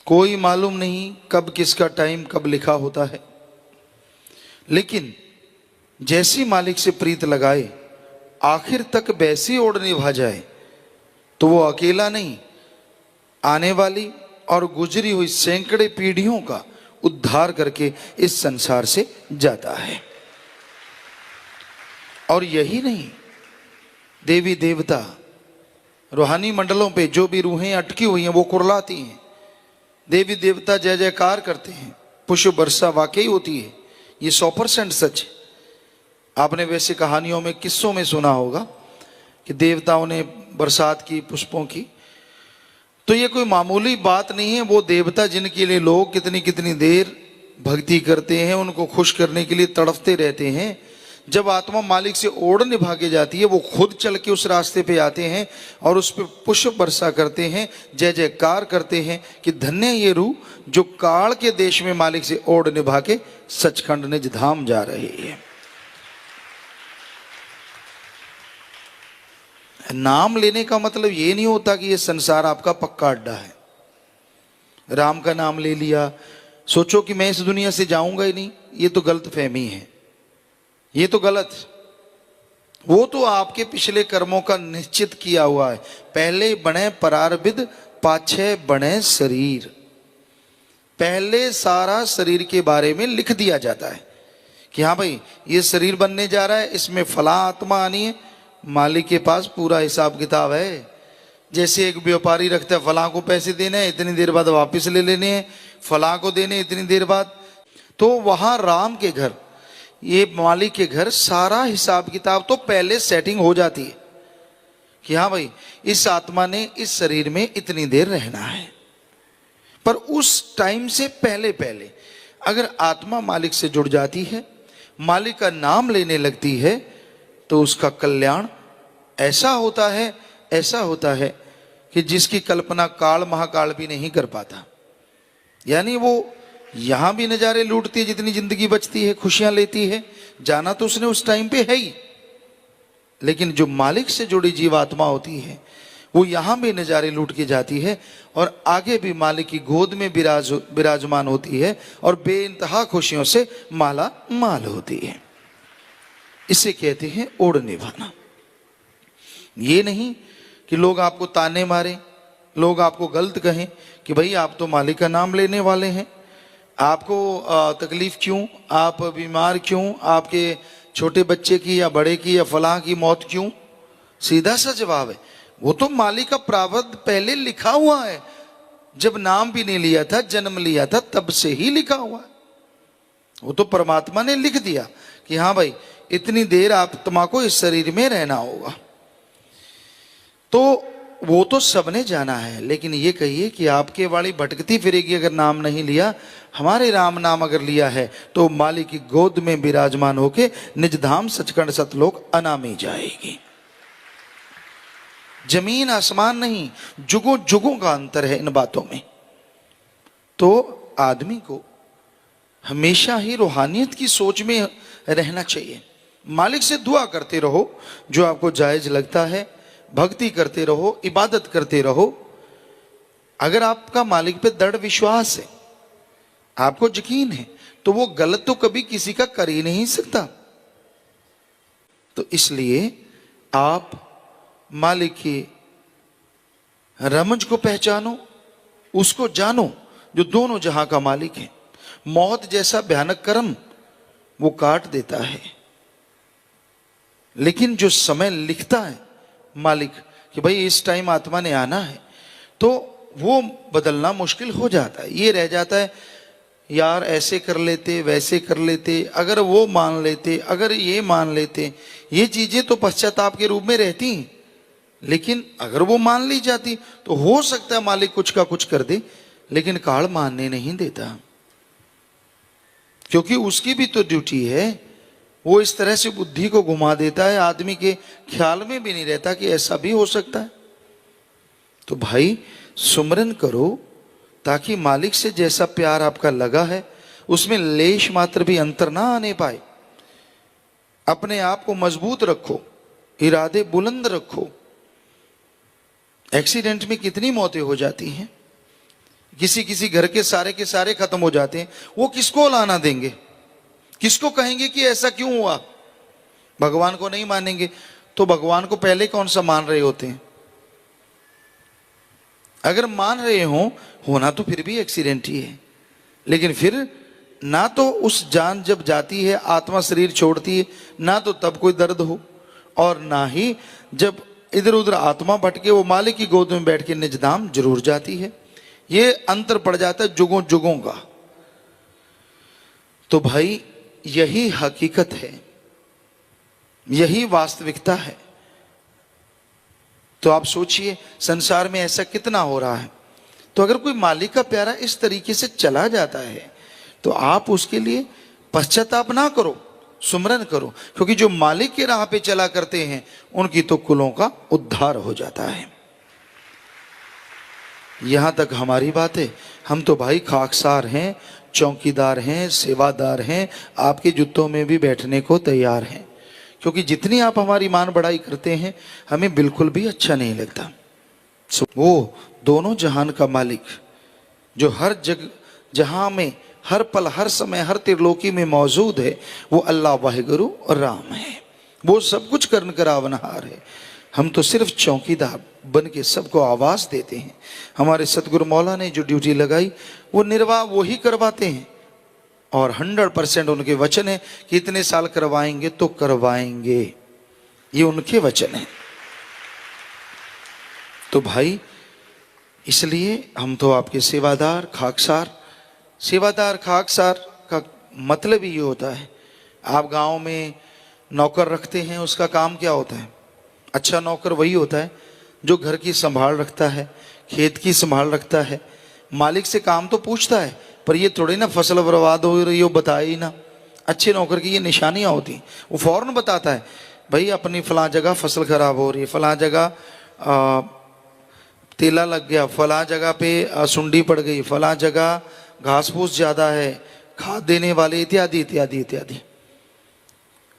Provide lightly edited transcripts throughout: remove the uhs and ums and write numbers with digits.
कोई मालूम नहीं कब किसका टाइम कब लिखा होता है, लेकिन जैसी मालिक से प्रीत लगाए आखिर तक वैसी ओढ़ निभा जाए तो वो अकेला नहीं, आने वाली और गुजरी हुई सैकड़े पीढ़ियों का उद्धार करके इस संसार से जाता है। और यही नहीं, देवी देवता रूहानी मंडलों पे जो भी रूहें अटकी हुई हैं वो कुरलाती हैं, देवी देवता जय जयकार करते हैं, पुष्प वर्षा वाकई होती है। ये 100% सच है। आपने वैसे कहानियों में किस्सों में सुना होगा कि देवताओं ने बरसात की पुष्पों की, तो ये कोई मामूली बात नहीं है। वो देवता जिनके लिए लोग कितनी कितनी देर भक्ति करते हैं, उनको खुश करने के लिए तड़पते रहते हैं, जब आत्मा मालिक से ओढ़ निभा के जाती है वो खुद चल के उस रास्ते पे आते हैं और उस पर पुष्प वर्षा करते हैं, जय जयकार करते हैं कि धन्य ये रूह जो काल के देश में मालिक से ओढ़ निभा के सचखंड निज धाम जा रही है। नाम लेने का मतलब ये नहीं होता कि ये संसार आपका पक्का अड्डा है। राम का नाम ले लिया, सोचो कि मैं इस दुनिया से जाऊंगा ही नहीं, ये तो गलत फहमी है, ये तो गलत। वो तो आपके पिछले कर्मों का निश्चित किया हुआ है। पहले बने परारब्ध पाछे बने शरीर, पहले सारा शरीर के बारे में लिख दिया जाता है कि हाँ भाई ये शरीर बनने जा रहा है, इसमें फला आत्मा आनी है। मालिक के पास पूरा हिसाब किताब है। जैसे एक व्यापारी रखता है, फला को पैसे देने हैं, इतनी देर बाद वापस ले लेने हैं, फला को देने इतनी देर बाद। तो वहां राम के घर, ये मालिक के घर, सारा हिसाब किताब तो पहले सेटिंग हो जाती है कि हाँ भाई इस आत्मा ने इस शरीर में इतनी देर रहना है। पर उस टाइम से पहले पहले अगर आत्मा मालिक से जुड़ जाती है, मालिक का नाम लेने लगती है, तो उसका कल्याण ऐसा होता है, ऐसा होता है कि जिसकी कल्पना काल महाकाल भी नहीं कर पाता। यानी वो यहां भी नजारे लूटती है, जितनी जिंदगी बचती है खुशियां लेती है, जाना तो उसने उस टाइम पे है ही, लेकिन जो मालिक से जुड़ी जीवात्मा होती है वो यहां भी नजारे लूट के जाती है और आगे भी मालिक की गोद में विराजमान होती है और बेइंतहा खुशियों से माला माल होती है। इसे कहते हैं ओढ़ निभाना। ये नहीं कि लोग आपको ताने मारे, लोग आपको गलत कहें कि भाई आप तो मालिक का नाम लेने वाले हैं, आपको तकलीफ क्यों, आप बीमार क्यों, आपके छोटे बच्चे की या बड़े की या फलां की मौत क्यों। सीधा सा जवाब है, वो तो मालिक का प्रारब्ध पहले लिखा हुआ है। जब नाम भी नहीं लिया था, जन्म लिया था, तब से ही लिखा हुआ है। वो तो परमात्मा ने लिख दिया कि हाँ भाई इतनी देर आत्मा को इस शरीर में रहना होगा। तो वो तो सबने जाना है, लेकिन ये कहिए कि आपके वाली भटकती फिरेगी अगर नाम नहीं लिया, हमारे राम नाम अगर लिया है तो मालिक की गोद में विराजमान होके निज धाम सचखंड सतलोक अनामी जाएगी। जमीन आसमान नहीं, जुगों जुगों का अंतर है इन बातों में। तो आदमी को हमेशा ही रूहानियत की सोच में रहना चाहिए। मालिक से दुआ करते रहो जो आपको जायज लगता है, भक्ति करते रहो, इबादत करते रहो। अगर आपका मालिक पे दृढ़ विश्वास है, आपको यकीन है, तो वो गलत तो कभी किसी का कर ही नहीं सकता। तो इसलिए आप मालिक की रमज को पहचानो, उसको जानो जो दोनों जहां का मालिक है। मौत जैसा भयानक कर्म वो काट देता है, लेकिन जो समय लिखता है मालिक कि भाई इस टाइम आत्मा ने आना है, तो वो बदलना मुश्किल हो जाता है। ये रह जाता है यार ऐसे कर लेते, वैसे कर लेते, अगर वो मान लेते, अगर ये मान लेते। ये चीजें तो पश्चाताप के रूप में रहती हैं, लेकिन अगर वो मान ली जाती तो हो सकता है मालिक कुछ का कुछ कर दे, लेकिन काल मानने नहीं देता, क्योंकि उसकी भी तो ड्यूटी है। वो इस तरह से बुद्धि को घुमा देता है, आदमी के ख्याल में भी नहीं रहता कि ऐसा भी हो सकता है। तो भाई सुमरन करो ताकि मालिक से जैसा प्यार आपका लगा है उसमें लेश मात्र भी अंतर ना आने पाए। अपने आप को मजबूत रखो, इरादे बुलंद रखो। एक्सीडेंट में कितनी मौतें हो जाती हैं, किसी किसी घर के सारे खत्म हो जाते हैं, वो किसको लाना देंगे? किसको कहेंगे कि ऐसा क्यों हुआ? भगवान को नहीं मानेंगे तो भगवान को पहले कौन सा मान रहे होते हैं? अगर मान रहे हो, होना तो फिर भी एक्सीडेंट ही है, लेकिन फिर ना तो उस जान जब जाती है, आत्मा शरीर छोड़ती है, ना तो तब कोई दर्द हो, और ना ही जब इधर उधर आत्मा भटके वो मालिक की गोद में बैठ के निज धाम जरूर जाती है। ये अंतर पड़ जाता है जुगों जुगों का। तो भाई यही हकीकत है, यही वास्तविकता है। तो आप सोचिए संसार में ऐसा कितना हो रहा है। तो अगर कोई मालिक का प्यारा इस तरीके से चला जाता है तो आप उसके लिए पश्चाताप ना करो, सुमरन करो, क्योंकि जो मालिक के राह पे चला करते हैं उनकी तो कुलों का उद्धार हो जाता है। यहां तक हमारी बात है। हम तो भाई खाकसार हैं, चौकीदार हैं, सेवादार हैं, आपके जूतों में भी बैठने को तैयार हैं, क्योंकि जितनी आप हमारी मान बढ़ाई करते हैं हमें बिल्कुल भी अच्छा नहीं लगता। वो दोनों जहान का मालिक जो हर जग जहां में हर पल हर समय हर त्रिलोकी में मौजूद है, वो अल्लाह वाहिगुरु और राम है। वो सब कुछ करन करावनहार है। हम तो सिर्फ चौकीदार बन के सबको आवाज देते हैं। हमारे सतगुरु मौला ने जो ड्यूटी लगाई वो निर्वाह वो ही करवाते हैं, और 100% उनके वचन है कि इतने साल करवाएंगे तो करवाएंगे, ये उनके वचन है। तो भाई इसलिए हम तो आपके सेवादार खाकसार। सेवादार खाकसार का मतलब ही ये होता है, आप गांव में नौकर रखते हैं, उसका काम क्या होता है? अच्छा नौकर वही होता है जो घर की संभाल रखता है, खेत की संभाल रखता है, मालिक से काम तो पूछता है, पर ये थोड़ी ना फसल बर्बाद हो रही हो बताए ही ना। अच्छे नौकर की ये निशानियां होती, वो फौरन बताता है, भाई अपनी फलां जगह फसल खराब हो रही है, फलां जगह तेला लग गया, फलां जगह पे सुंडी पड़ गई, फलां जगह घास फूस ज्यादा है, खाद देने वाले इत्यादि इत्यादि इत्यादि।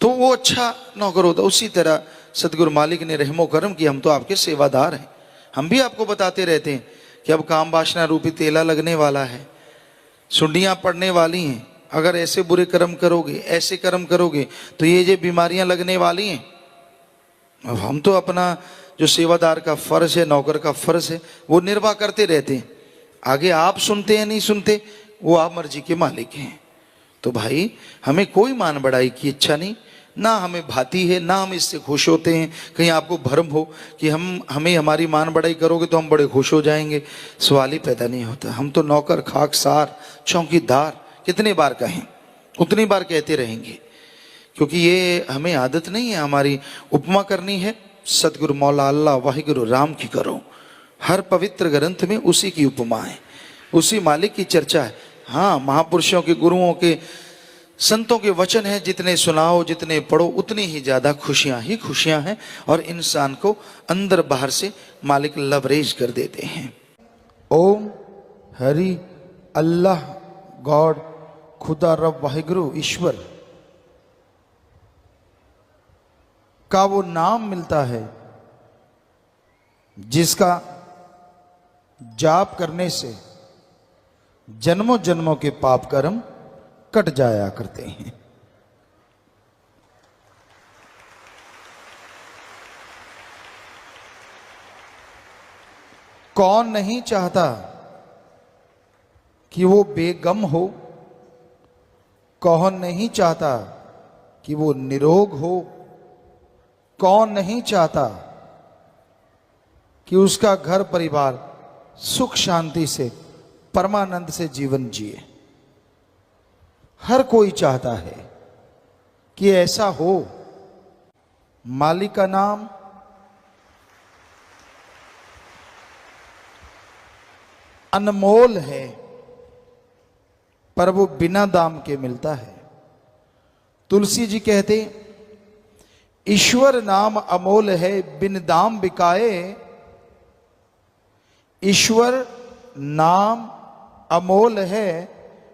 तो वो अच्छा नौकर होता। उसी तरह सतगुरु मालिक ने रहमो करम की, हम तो आपके सेवादार हैं। हम भी आपको बताते रहते हैं कि अब काम वासना रूपी तेला लगने वाला है, सुंडियां पड़ने वाली हैं, अगर ऐसे बुरे कर्म करोगे, ऐसे कर्म करोगे तो ये बीमारियां लगने वाली हैं। अब हम तो अपना जो सेवादार का फर्ज है, नौकर का फर्ज है, वो निर्वाह करते रहते हैं। आगे आप सुनते हैं नहीं सुनते, वो आप मर्जी के मालिक हैं। तो भाई हमें कोई मान बढ़ाई की इच्छा नहीं, ना हमें भाती है, ना हम इससे खुश होते हैं। कहीं आपको भ्रम हो कि हमें हमारी मान बढ़ाई करोगे तो हम बड़े खुश हो जाएंगे, सवाल ही पैदा नहीं होता। हम तो नौकर खाकसार चौकीदार कितने बार कहें उतनी बार कहते रहेंगे, क्योंकि ये हमें आदत नहीं है। हमारी उपमा करनी है सतगुरु मौला अल्लाह वाहिगुरु राम की करो। हर पवित्र ग्रंथ में उसी की उपमा है, उसी मालिक की चर्चा है। हाँ, महापुरुषों के, गुरुओं के, संतों के वचन है, जितने सुनाओ जितने पढ़ो उतनी ही ज्यादा खुशियां ही खुशियां हैं, और इंसान को अंदर बाहर से मालिक लबरेज कर देते हैं। ओम हरि अल्लाह गॉड खुदा रब वाहिगुरु ईश्वर का वो नाम मिलता है जिसका जाप करने से जन्मों जन्मों के पाप कर्म कट जाया करते हैं। कौन नहीं चाहता कि वो बेगम हो, कौन नहीं चाहता कि वो निरोग हो, कौन नहीं चाहता कि उसका घर परिवार सुख शांति से परमानंद से जीवन जिए। हर कोई चाहता है कि ऐसा हो। मालिक का नाम अनमोल है, पर वो बिना दाम के मिलता है। तुलसी जी कहते, ईश्वर नाम अमोल है बिन दाम बिकाए। ईश्वर नाम अमोल है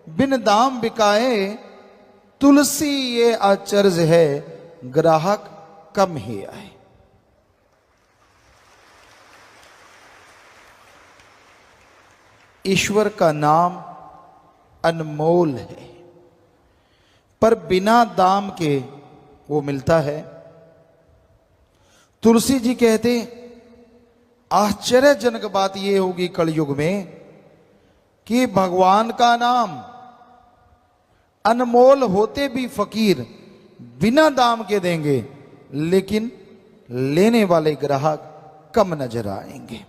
बिन दाम बिकाए। तुलसी ये आचर्ज है ग्राहक कम ही आए। ईश्वर का नाम अनमोल है, पर बिना दाम के वो मिलता है। तुलसी जी कहते आश्चर्यजनक बात ये होगी कलयुग में कि भगवान का नाम अनमोल होते भी फकीर बिना दाम के देंगे, लेकिन लेने वाले ग्राहक कम नजर आएंगे।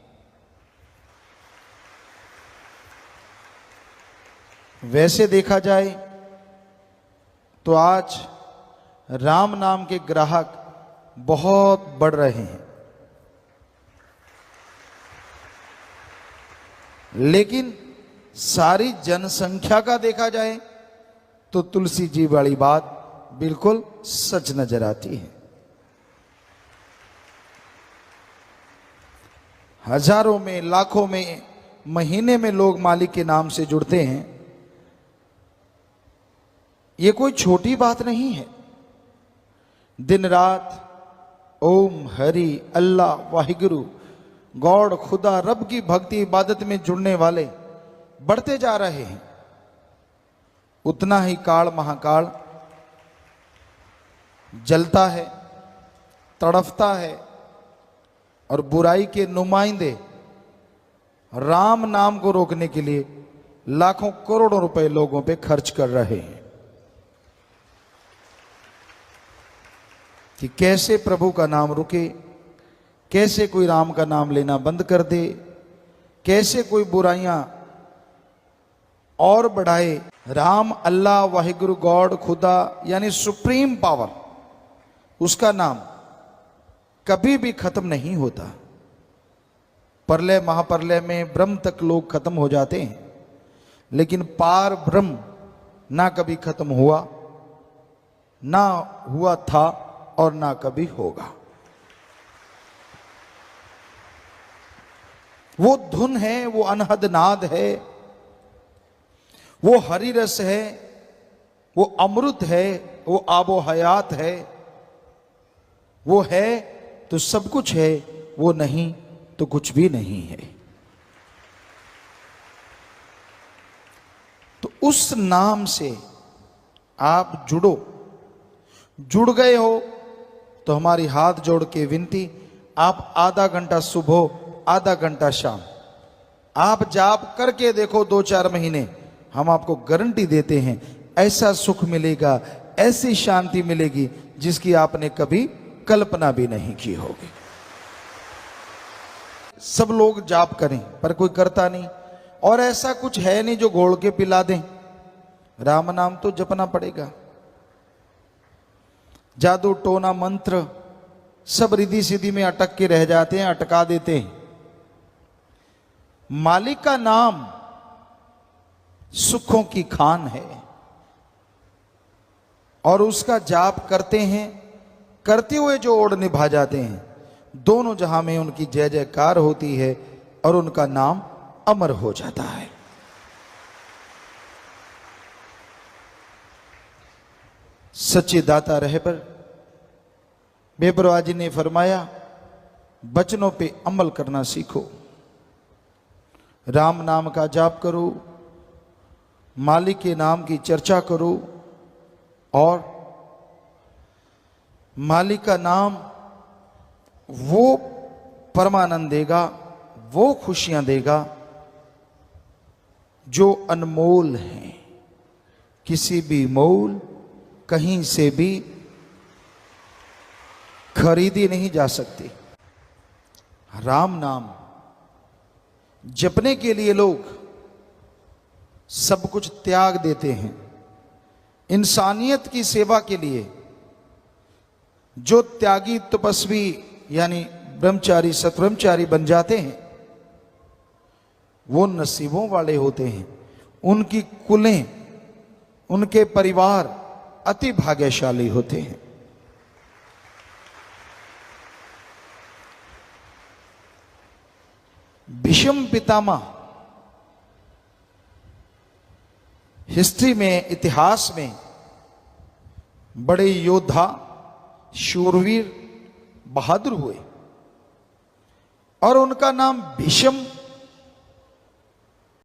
वैसे देखा जाए तो आज राम नाम के ग्राहक बहुत बढ़ रहे हैं, लेकिन सारी जनसंख्या का देखा जाए तो तुलसी जी वाली बात बिल्कुल सच नजर आती है। हजारों में, लाखों में, महीने में लोग मालिक के नाम से जुड़ते हैं। ये कोई छोटी बात नहीं है। दिन रात ओम हरि अल्लाह वाहिगुरु गॉड खुदा रब की भक्ति इबादत में जुड़ने वाले बढ़ते जा रहे हैं। उतना ही काल महाकाल जलता है, तड़फता है और बुराई के नुमाइंदे राम नाम को रोकने के लिए लाखों करोड़ों रुपए लोगों पे खर्च कर रहे हैं कि कैसे प्रभु का नाम रुके, कैसे कोई राम का नाम लेना बंद कर दे, कैसे कोई बुराइयां और बढ़ाए। राम अल्लाह वाहिगुरु गॉड खुदा यानी सुप्रीम पावर, उसका नाम कभी भी खत्म नहीं होता। प्रलय महाप्रलय में ब्रह्म तक लोग खत्म हो जाते हैं, लेकिन पार ब्रह्म ना कभी खत्म हुआ, ना हुआ था और ना कभी होगा। वो धुन है, वो अनहद नाद है, वो हरि रस है, वो अमृत है, वो आबो हयात है। वो है तो सब कुछ है, वो नहीं तो कुछ भी नहीं है। तो उस नाम से आप जुड़ो। जुड़ गए हो तो हमारी हाथ जोड़ के विनती, आप आधा घंटा सुबह, आधा घंटा शाम आप जाप करके देखो 2-4 महीने, हम आपको गारंटी देते हैं ऐसा सुख मिलेगा, ऐसी शांति मिलेगी जिसकी आपने कभी कल्पना भी नहीं की होगी। सब लोग जाप करें पर कोई करता नहीं, और ऐसा कुछ है नहीं जो घोल के पिला दें। राम नाम तो जपना पड़ेगा। जादू टोना मंत्र सब रिद्धि सिद्धि में अटक के रह जाते हैं, अटका देते हैं। मालिक का नाम सुखों की खान है, और उसका जाप करते हैं, करते हुए जो ओढ़ निभा जाते हैं, दोनों जहां में उनकी जय जयकार होती है और उनका नाम अमर हो जाता है। सच्चे दाता रहबर बेपरवाह जी ने फरमाया, बचनों पे अमल करना सीखो। राम नाम का जाप करो, मालिक के नाम की चर्चा करो, और मालिक का नाम वो परमानंद देगा, वो खुशियां देगा जो अनमोल हैं, किसी भी मोल कहीं से भी खरीदी नहीं जा सकती। राम नाम जपने के लिए लोग सब कुछ त्याग देते हैं। इंसानियत की सेवा के लिए जो त्यागी तपस्वी यानी ब्रह्मचारी सतब्रह्मचारी बन जाते हैं, वो नसीबों वाले होते हैं। उनकी कुलें, उनके परिवार अति भाग्यशाली होते हैं। भीष्म पितामह हिस्ट्री में, इतिहास में बड़े योद्धा, शूरवीर, बहादुर हुए, और उनका नाम भीष्म